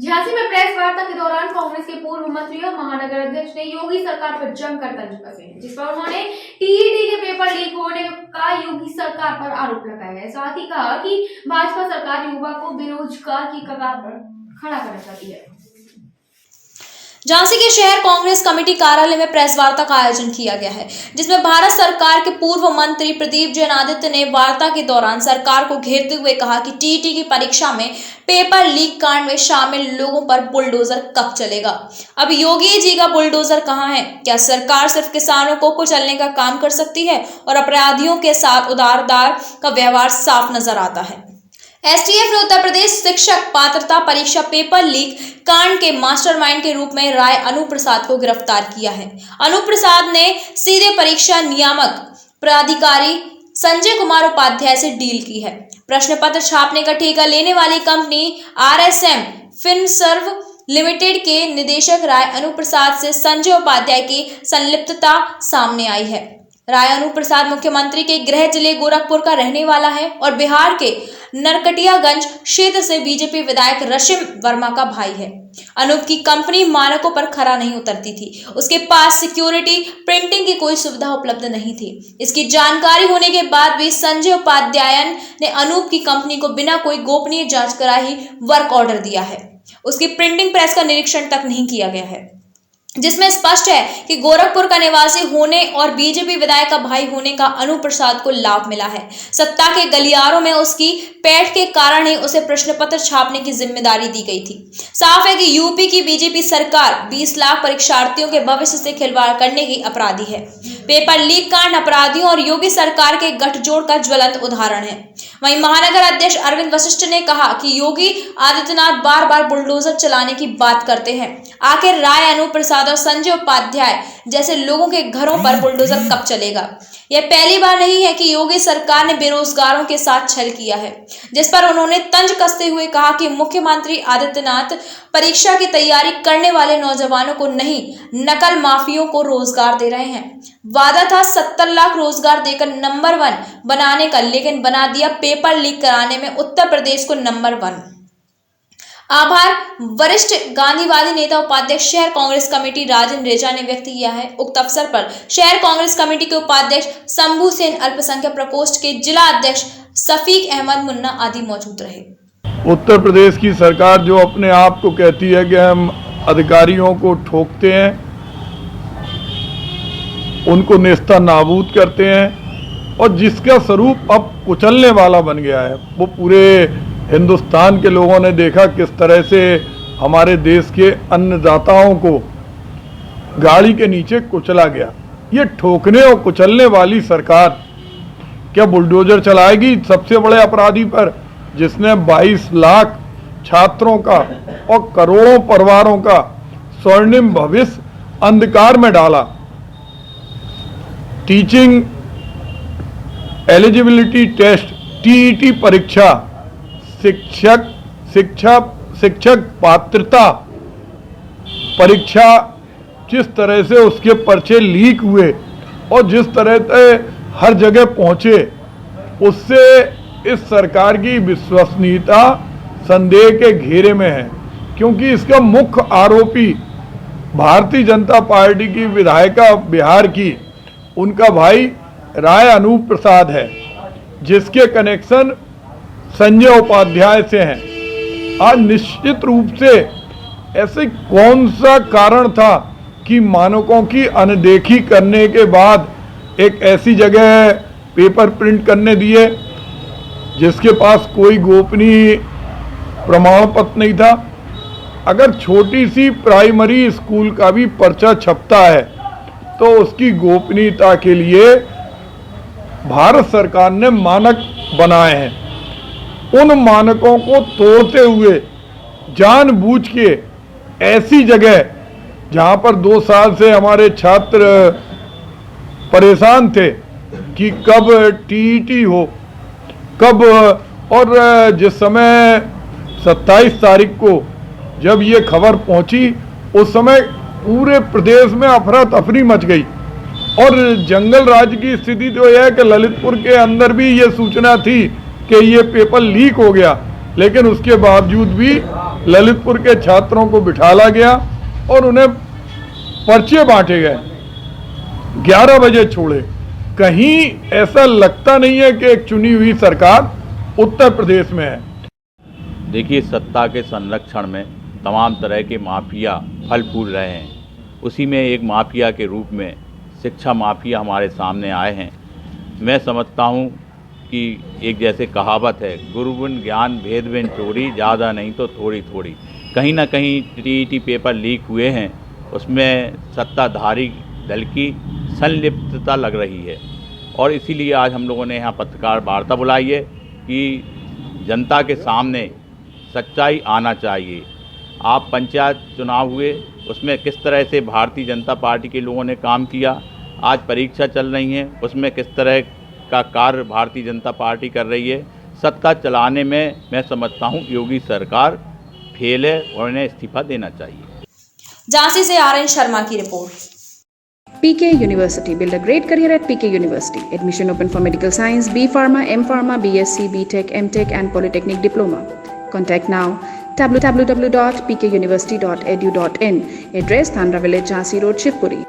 झांसी में प्रेस वार्ता के दौरान कांग्रेस के पूर्व मंत्री और महानगर अध्यक्ष ने योगी सरकार पर जमकर तंज कसे हैं, जिस पर उन्होंने टीईटी के पेपर लीक होने का योगी सरकार पर आरोप लगाया है। साथ ही कहा कि भाजपा सरकार युवा को बेरोजगार की कगार पर खड़ा करना चाहती है। झांसी के शहर कांग्रेस कमेटी कार्यालय में प्रेस वार्ता का आयोजन किया गया है, जिसमें भारत सरकार के पूर्व मंत्री प्रदीप जैन आदित्य ने वार्ता के दौरान सरकार को घेरते हुए कहा कि टीईटी की परीक्षा में पेपर लीक कांड में शामिल लोगों पर बुलडोजर कब चलेगा। अब योगी जी का बुलडोजर कहां है? क्या सरकार सिर्फ किसानों को कुचलने का काम कर सकती है और अपराधियों के साथ उदारदार का व्यवहार साफ नजर आता है। एसटीएफ ने उत्तर प्रदेश शिक्षक पात्रता परीक्षा पेपर लीक कांड के मास्टरमाइंड के रूप में राय अनूप प्रसाद को गिरफ्तार किया है। अनूप प्रसाद ने सीधे परीक्षा नियामक प्राधिकारी संजय कुमार उपाध्याय से डील की है। प्रश्न पत्र छापने का ठेका लेने वाली कंपनी RSM फिनसर्व लिमिटेड के निदेशक राय अनूप प्रसाद से संजय उपाध्याय की संलिप्तता सामने आई है। राय अनूप प्रसाद मुख्यमंत्री के गृह जिले गोरखपुर का रहने वाला है और बिहार के नरकटियागंज क्षेत्र से बीजेपी विधायक रशिम वर्मा का भाई है। अनूप की कंपनी मानकों पर खरा नहीं उतरती थी। उसके पास सिक्योरिटी प्रिंटिंग की कोई सुविधा उपलब्ध नहीं थी। इसकी जानकारी होने के बाद भी संजय उपाध्याय ने अनूप की कंपनी को बिना कोई गोपनीय जांच कराए ही वर्क ऑर्डर दिया है। उसकी प्रिंटिंग प्रेस का निरीक्षण तक नहीं किया गया है, जिसमें स्पष्ट है कि गोरखपुर का निवासी होने और बीजेपी विधायक का भाई होने का अनूप प्रसाद को लाभ मिला है। सत्ता के गलियारों में उसकी पैठ के कारण ही उसे प्रश्न पत्र छापने की जिम्मेदारी दी गई थी। साफ है कि यूपी की बीजेपी सरकार 20 लाख परीक्षार्थियों के भविष्य से खिलवाड़ करने की अपराधी है। पेपर लीक कांड अपराधियों और योगी सरकार के गठजोड़ का ज्वलंत उदाहरण है। वहीं महानगर अध्यक्ष अरविंद वशिष्ठ ने कहा कि योगी आदित्यनाथ बार बार बुलडोजर चलाने की बात करते हैं। आखिर राय अनूप प्रसाद और संजय उपाध्याय जैसे लोगों के घरों पर बुलडोजर कब चलेगा? यह पहली बार नहीं है कि योगी सरकार ने बेरोजगारों के साथ छल किया है, जिस पर उन्होंने तंज कसते हुए कहा कि मुख्यमंत्री आदित्यनाथ परीक्षा की तैयारी करने वाले नौजवानों को नहीं, नकल माफियों को रोजगार दे रहे हैं। वादा था 70 लाख रोजगार देकर नंबर 1 बनाने का, लेकिन बना दिया पेपर लीक कराने में उत्तर प्रदेश को नंबर 1। आभार वरिष्ठ गांधीवादी नेता उपाध्यक्ष शहर कांग्रेस कमेटी राजेंद्र रेजा ने व्यक्त किया है। उक्त अवसर पर शहर कांग्रेस कमेटी के उपाध्यक्ष शंभू सेन, अल्पसंख्यक प्रकोष्ठ के जिला अध्यक्ष सफीक अहमद मुन्ना आदि मौजूद रहे। उत्तर प्रदेश की सरकार जो अपने आप को कहती है कि हम अधिकारियों को ठोकते हैं, उनको नेस्ता नाबूद करते हैं और जिसका स्वरूप अब कुचलने वाला बन गया है, वो पूरे हिंदुस्तान के लोगों ने देखा किस तरह से हमारे देश के अन्नदाताओं को गाड़ी के नीचे कुचला गया। ये ठोकने और कुचलने वाली सरकार क्या बुलडोजर चलाएगी सबसे बड़े अपराधी पर, जिसने 22 लाख छात्रों का और करोड़ों परिवारों का स्वर्णिम भविष्य अंधकार में डाला। टीचिंग एलिजिबिलिटी टेस्ट टीईटी परीक्षा, शिक्षक पात्रता परीक्षा, जिस तरह से उसके पर्चे लीक हुए और जिस तरह से हर जगह पहुंचे, उससे इस सरकार की विश्वसनीयता संदेह के घेरे में है। क्योंकि इसका मुख्य आरोपी भारतीय जनता पार्टी की विधायिका बिहार की, उनका भाई राय अनूप प्रसाद है, जिसके कनेक्शन संजय उपाध्याय से हैं। आज निश्चित रूप से ऐसे कौन सा कारण था कि मानकों की अनदेखी करने के बाद एक ऐसी जगह पेपर प्रिंट करने दिए जिसके पास कोई गोपनीय प्रमाण पत्र नहीं था। अगर छोटी सी प्राइमरी स्कूल का भी पर्चा छपता है तो उसकी गोपनीयता के लिए भारत सरकार ने मानक बनाए हैं। उन मानकों को तोड़ते हुए जानबूझ के ऐसी जगह जहां पर 2 साल से हमारे छात्र परेशान थे कि कब टीईटी हो, कब, और जिस समय 27 तारीख को जब ये खबर पहुंची, उस समय पूरे प्रदेश में अफरा तफरी मच गई और जंगल राज की स्थिति तो यह है कि ललितपुर के अंदर भी ये सूचना थी कि ये पेपर लीक हो गया, लेकिन उसके बावजूद भी ललितपुर के छात्रों को बिठाला गया और उन्हें पर्चे बांटे गए, 11 बजे छोड़े। कहीं ऐसा लगता नहीं है कि एक चुनी हुई सरकार उत्तर प्रदेश में है। देखिए, सत्ता के संरक्षण में तमाम तरह के माफिया फल फूल रहे हैं। उसी में एक माफिया के रूप में शिक्षा माफिया हमारे सामने आए हैं। मैं समझता हूँ कि एक जैसे कहावत है, गुरु बिन ज्ञान भेद बिन चोरी, ज़्यादा नहीं तो थोड़ी थोड़ी। कहीं ना कहीं टीईटी पेपर लीक हुए हैं, उसमें सत्ताधारी दल की संलिप्तता लग रही है और इसीलिए आज हम लोगों ने यहाँ पत्रकार वार्ता बुलाई है कि जनता के सामने सच्चाई आना चाहिए। आप पंचायत चुनाव हुए, उसमें किस तरह से भारतीय जनता पार्टी के लोगों ने काम किया, आज परीक्षा चल रही है, उसमें किस तरह का कार्य भारतीय जनता पार्टी कर रही है। सत्ता चलाने में मैं समझता हूँ योगी सरकार फेल है और इन्हें इस्तीफा देना चाहिए। झांसी से आरएन शर्मा की report. PK University. Build a great career at PK University. Admission open for medical science, B Pharma, M Pharma, BSc, BTech, MTech and Polytechnic Diploma. Contact now www.pkuniversity.edu.in. Address Thandra Village, Jhansi Road, Shivpuri.